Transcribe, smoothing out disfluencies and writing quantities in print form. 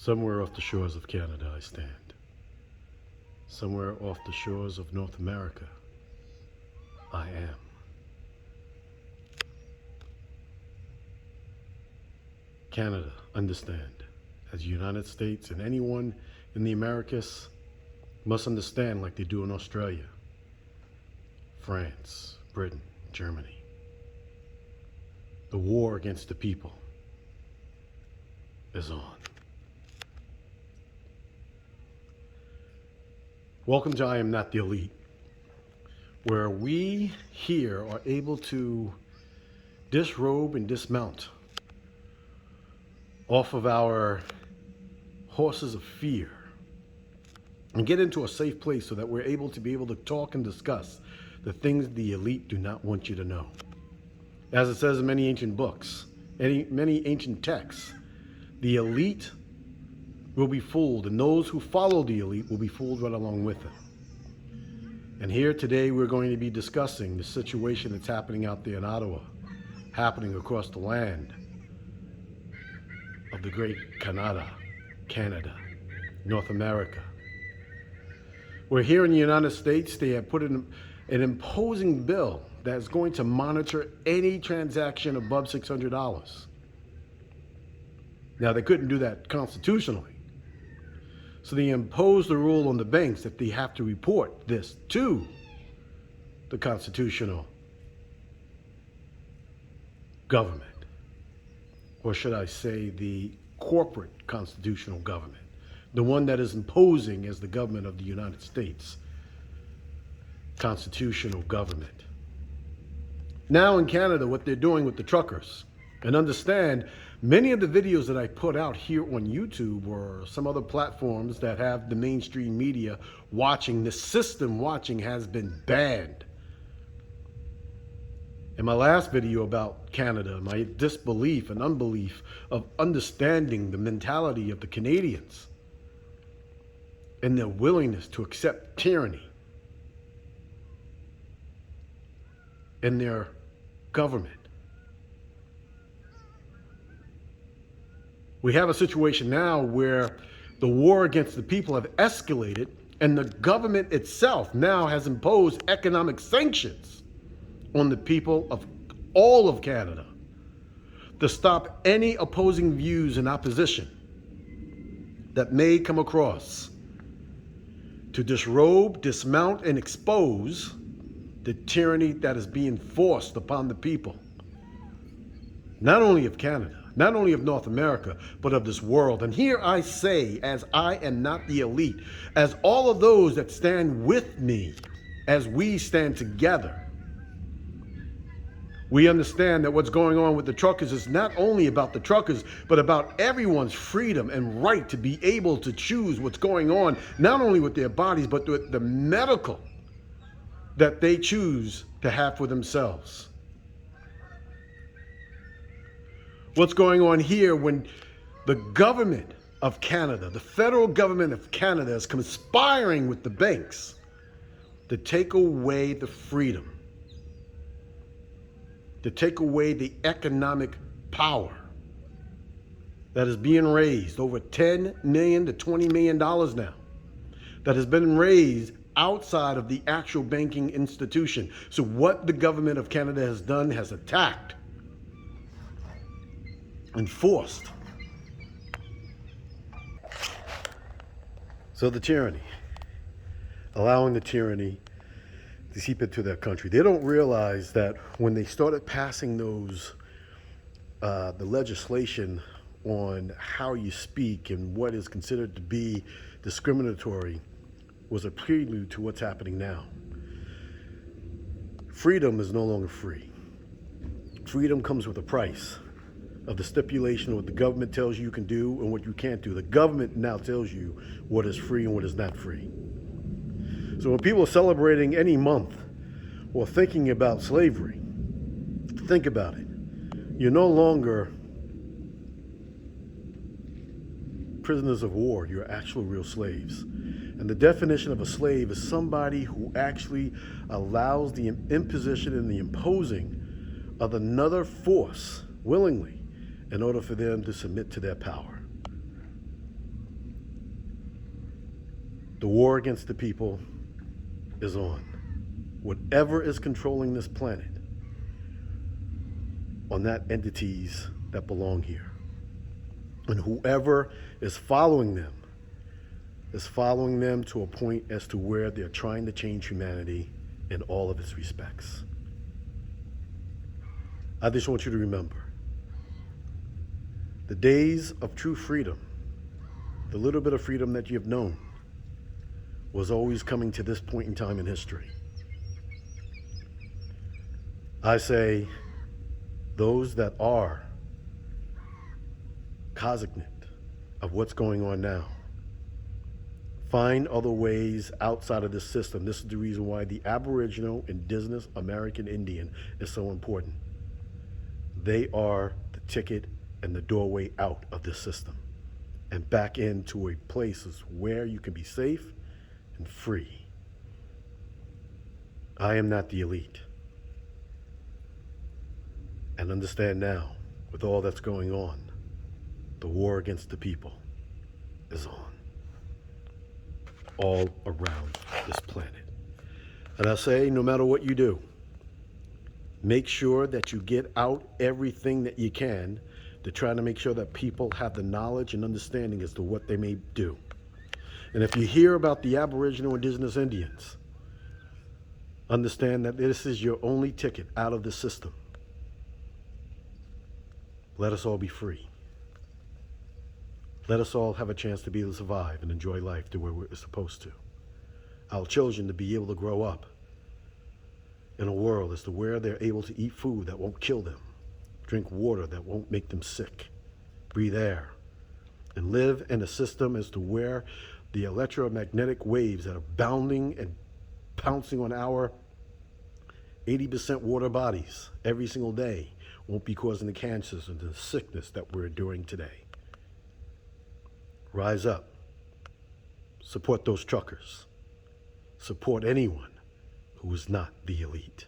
Somewhere off the shores of Canada I stand. Somewhere off the shores of North America I am. Canada, understand, as the United States and anyone in the Americas must understand like they do in Australia, France, Britain, Germany. The war against the people is on. Welcome to I Am Not the Elite, where we here are able to disrobe and dismount off of our horses of fear and get into a safe place so that we're able to talk and discuss the things the elite do not want you to know. As it says in many ancient books, many ancient texts, the elite will be fooled, and those who follow the elite will be fooled right along with them. And here today we're going to be discussing the situation that's happening out there in Ottawa, happening across the land of the great Canada, North America. Where here in the United States, they have put in an imposing bill that's going to monitor any transaction above $600. Now, they couldn't do that constitutionally. So they imposed the rule on the banks that they have to report this to the constitutional government. Or should I say the corporate constitutional government, the one that is imposing as the government of the United States, constitutional government. Now in Canada, what they're doing with the truckers, and understand, many of the videos that I put out here on YouTube or some other platforms that have the mainstream media watching, the system watching, has been banned. In my last video about Canada, my disbelief and unbelief of understanding the mentality of the Canadians and their willingness to accept tyranny in their government. We have a situation now where the war against the people have escalated, and the government itself now has imposed economic sanctions on the people of all of Canada to stop any opposing views and opposition that may come across, to disrobe, dismount, and expose the tyranny that is being forced upon the people, not only of Canada, not only of North America, but of this world. And here I say, as I am not the elite, as all of those that stand with me, as we stand together, we understand that what's going on with the truckers is not only about the truckers, but about everyone's freedom and right to be able to choose what's going on, not only with their bodies, but with the medical that they choose to have for themselves. What's going on here when the government of Canada, the federal government of Canada, is conspiring with the banks to take away the freedom, to take away the economic power that is being raised over $10 million to $20 million now, that has been raised outside of the actual banking institution. So what the government of Canada has done has attacked and forced. So the tyranny, allowing the tyranny to seep into their country. They don't realize that when they started passing those, the legislation on how you speak and what is considered to be discriminatory, was a prelude to what's happening now. Freedom is no longer free. Freedom comes with a price of the stipulation of what the government tells you can do and what you can't do. The government now tells you what is free and what is not free. So when people are celebrating any month or thinking about slavery, think about it. You're no longer prisoners of war, you're actual real slaves. And the definition of a slave is somebody who actually allows the imposition and the imposing of another force willingly in order for them to submit to their power. The war against the people is on. Whatever is controlling this planet, on that entities that belong here. And whoever is following them to a point as to where they're trying to change humanity in all of its respects. I just want you to remember, the days of true freedom, the little bit of freedom that you've known, was always coming to this point in time in history. I say, those that are cognizant of what's going on now, find other ways outside of this system. This is the reason why the Aboriginal, Indigenous, American Indian is so important. They are the ticket and the doorway out of this system and back into a place where you can be safe and free. I am not the elite. And understand now, with all that's going on, the war against the people is on. All around this planet. And I say, no matter what you do, make sure that you get out everything that you can to try to make sure that people have the knowledge and understanding as to what they may do. And if you hear about the Aboriginal Indigenous Indians, understand that this is your only ticket out of the system. Let us all be free. Let us all have a chance to be able to survive and enjoy life the way we're supposed to. Our children to be able to grow up in a world as to where they're able to eat food that won't kill them, drink water that won't make them sick, breathe air, and live in a system as to where the electromagnetic waves that are bounding and pouncing on our 80% water bodies every single day won't be causing the cancers and the sickness that we're enduring today. Rise up. Support those truckers. Support anyone who is not the elite.